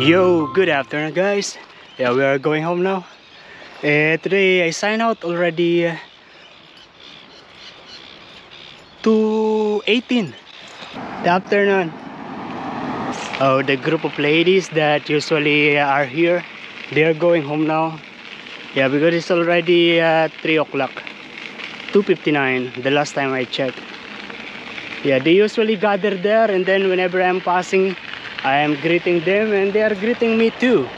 Yo, good afternoon guys. Yeah, we are going home now. Today I signed out already 2:18. Good afternoon. Oh, the group of ladies that usually are here, they are going home now. Yeah, because it's already 3 o'clock. 2:59 the last time I checked. Yeah, they usually gather there, and then whenever I'm passing, I am greeting them and they are greeting me too.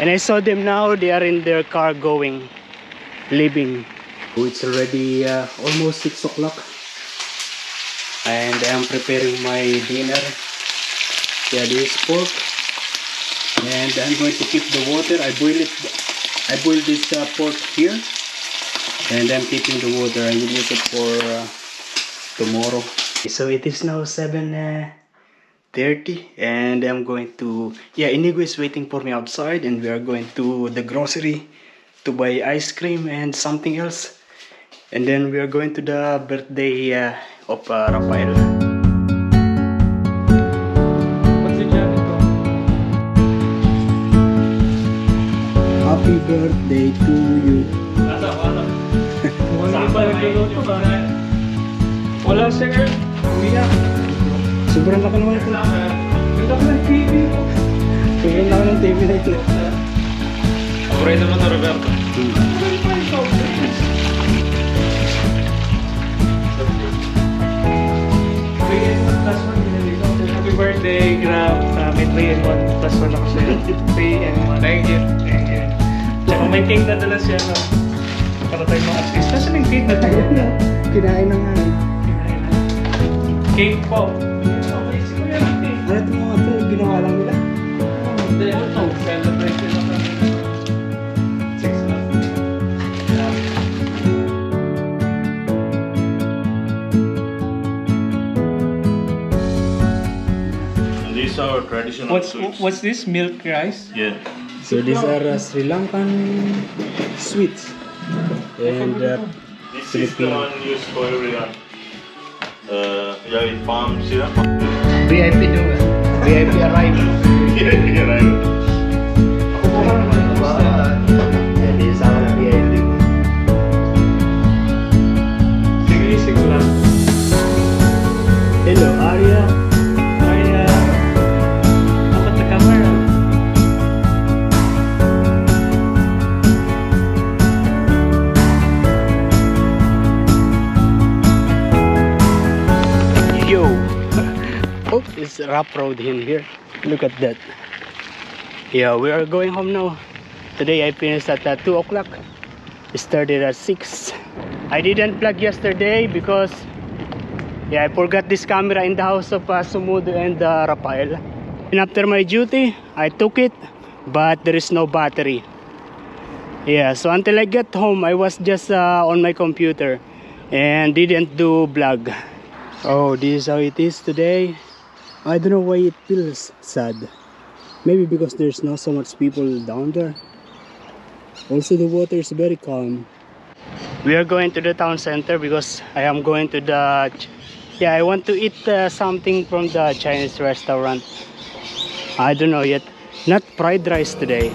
And I saw them now, they are in their car going, leaving. Oh, it's already almost 6 o'clock. And I'm preparing my dinner. Yeah, this is pork. And I'm going to keep the water. I boil this pork here. And I'm keeping the water. I will use it for tomorrow. So it is now 7:30 and I'm going to, yeah, Inigo is waiting for me outside and we are going to the grocery to buy ice cream and something else, and then we are going to the birthday of Rafael. What's the job? Happy birthday to you. Wala siya, umiyak. Sobrang laki naman ito. Ang laki ng TV ko. Sobrang laki ng TV na ito. Paborito mo ito, Roberto? Happy birthday, Grab. May 3 and 1 plus 1 ako sa'yo. 3 and 1. Thank you. Thank you. Tsaka may cake na dala siya. Para tayo mga artist. Kasi may cake na tayo. Kinain na nga. Cake po. Ano ito mga ito? Ginawa lang nila? Hindi, ito. Celebrate nila kami. 6 months. These are traditional sweets. What's this? Milk rice? Yeah. So these are Sri Lankan sweets. And This is the one used for everyone. Yeah, with palm syrup. VIP dong. VIP arrival. Yeah, right. And this is our VIP. Sige lang. Hello, Arya. Arya. Dapat sa camera. Yo. Oh, it's a rough road in here. Look at that. Yeah, we are going home now. Today I finished at 2 o'clock. Started at 6. I didn't vlog yesterday because I forgot this camera in the house of Sumudo and Rafael. And after my duty, I took it, but there is no battery. Yeah, so until I get home, I was just on my computer and didn't do vlog. Oh, this is how it is today. I don't know why it feels sad. Maybe because there's not so much people down there. Also, the water is very calm. We are going to the town center because I am going to the... Yeah, I want to eat something from the Chinese restaurant. I don't know yet. Not fried rice today.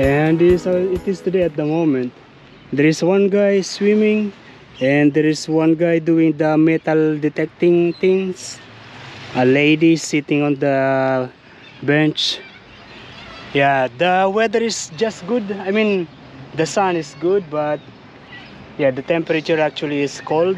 And this is how it is today at the moment. There is one guy swimming and there is one guy doing the metal detecting things. A lady sitting on the bench. Yeah, the weather is just good. I mean, the sun is good, but yeah, the temperature actually is cold.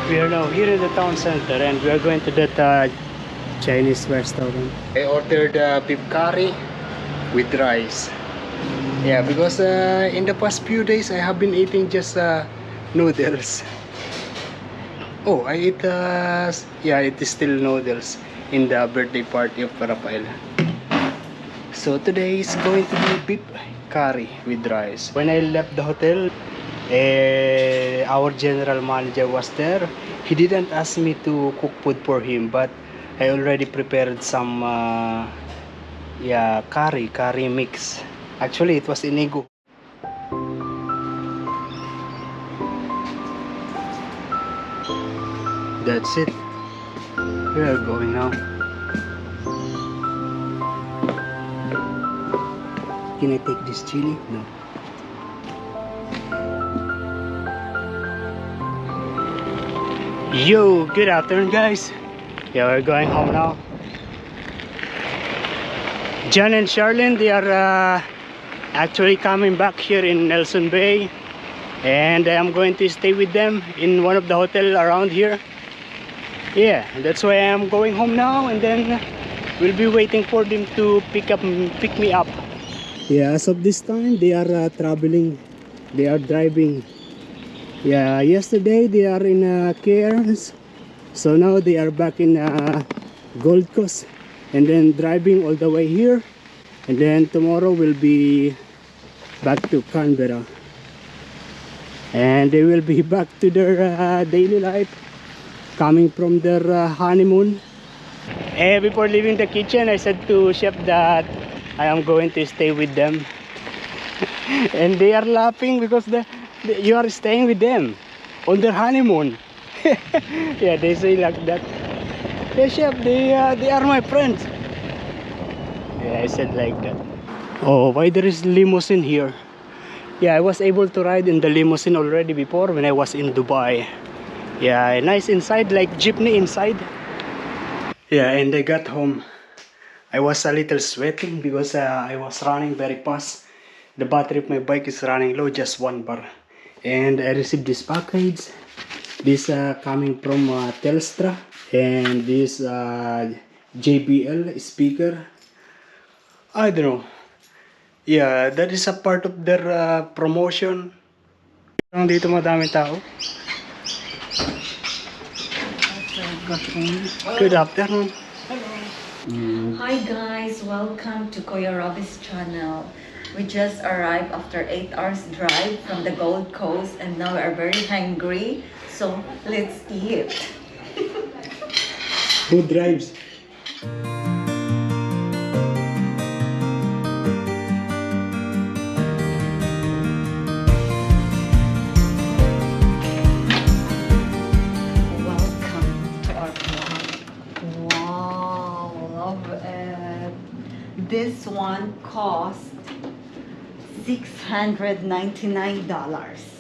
We are now here in the town center and we are going to that Chinese restaurant. I ordered beef curry with rice. Yeah, because in the past few days I have been eating just noodles. Oh, I ate yeah, it is still noodles in the birthday party of Rafael. So today is going to be beef curry with rice. When I left the hotel, our general manager was there. He didn't ask me to cook food for him, but I already prepared some yeah, curry mix. Actually, it was inigo. That's it. We are going now. Can I take this chili? No. Yo, good afternoon, guys. Yeah, we're going home now. John and Charlene, they are actually coming back here in Nelson Bay, and I'm going to stay with them in one of the hotel around here. Yeah, that's why I'm going home now, and then we'll be waiting for them to pick me up. Yeah, as of this time, they are traveling. They are driving. Yeah, yesterday they are in Cairns, so now they are back in Gold Coast, and then driving all the way here, and then tomorrow will be back to Canberra, and they will be back to their daily life, coming from their honeymoon. And before leaving the kitchen, I said to Chef that I am going to stay with them. And they are laughing because you are staying with them on their honeymoon. Yeah, they say like that. Yeah, Chef, they are my friends. Yeah, I said like that. Oh, why there is limousine here? Yeah, I was able to ride in the limousine already before when I was in Dubai. Yeah, nice inside, like jeepney inside. Yeah, and I got home. I was a little sweating because I was running very fast. The battery of my bike is running low, just 1 bar. And I received this package. This coming from Telstra, and this JBL speaker. I don't know. Yeah, that is a part of their promotion. Dito madaming tao. Good afternoon. Hi guys, welcome to Kuya Robbie's channel. We just arrived after 8 hours drive from the Gold Coast, and now we are very hungry, so let's eat. Who drives? Welcome to our vlog. Wow, love it. This one cost $699.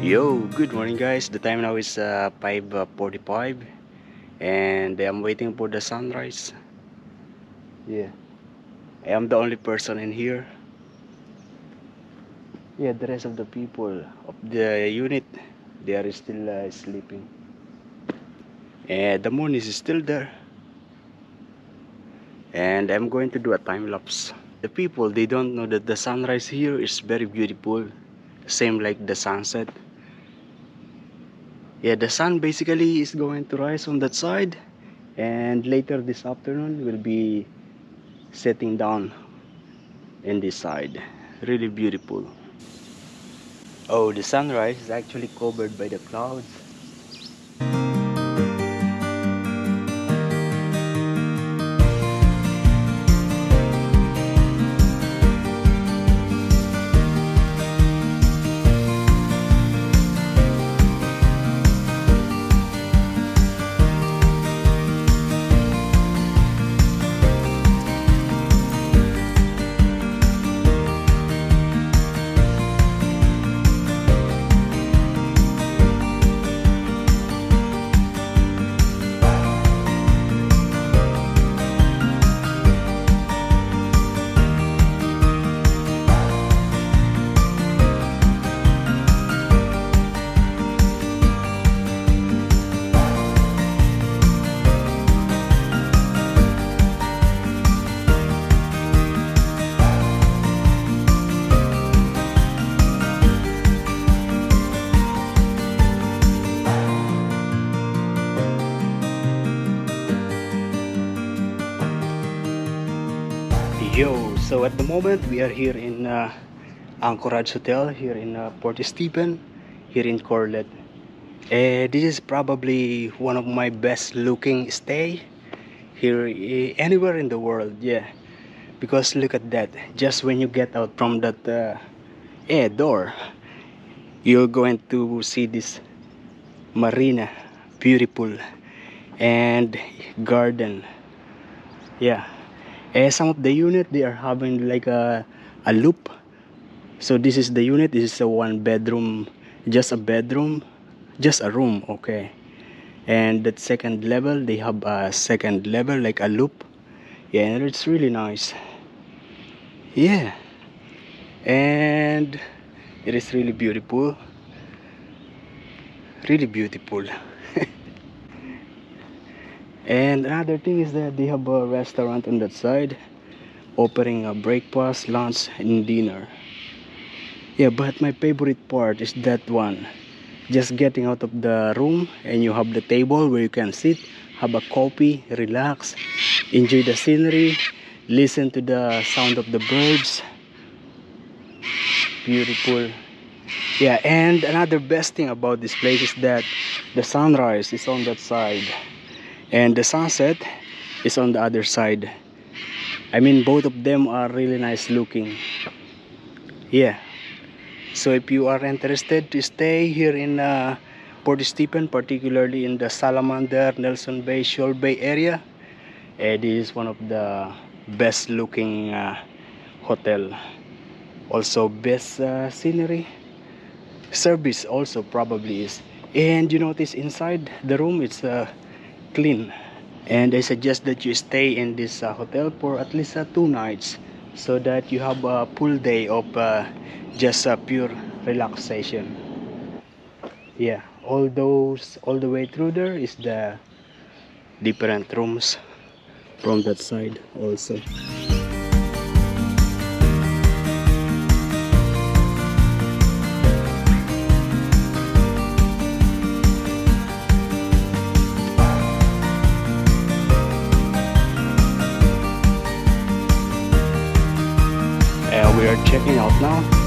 Yo, good morning guys. The time now is 5:45, and I'm waiting for the sunrise. Yeah, I am the only person in here. Yeah, the rest of the people of the unit, they are still sleeping, and the moon is still there. And I'm going to do a time lapse. The people, they don't know that the sunrise here is very beautiful, same like the sunset. Yeah, the sun basically is going to rise on that side, and later this afternoon will be setting down in this side. Really beautiful. Oh, the sunrise is actually covered by the clouds. Yo, so at the moment we are here in Anchorage Hotel here in Port Stephen, here in Corlet. This is probably one of my best looking stay here anywhere in the world. Yeah, because look at that. Just when you get out from that door, you're going to see this marina, beautiful, and garden. Yeah. Some of the unit they are having like a loop. So this is the unit. This is a one bedroom, just a bedroom, just a room. Okay. And that second level they have a second level like a loop. Yeah, and it's really nice. Yeah, and it is really beautiful. Really beautiful. And another thing is that they have a restaurant on that side, offering a breakfast, lunch, and dinner. Yeah, but my favorite part is that one. Just getting out of the room and you have the table where you can sit, have a coffee, relax, enjoy the scenery, listen to the sound of the birds. Beautiful. Yeah, and another best thing about this place is that the sunrise is on that side and the sunset is on the other side. I mean, both of them are really nice looking. Yeah, so if you are interested to stay here in Port Stephen, particularly in the Salamander, Nelson Bay, Shoal Bay area, it is one of the best looking hotel. Also best scenery, service also probably is. And you notice inside the room it's clean, and I suggest that you stay in this hotel for at least 2 nights so that you have a full day of just pure relaxation. Yeah, all the way through there is the different rooms from that side also. We are checking out now.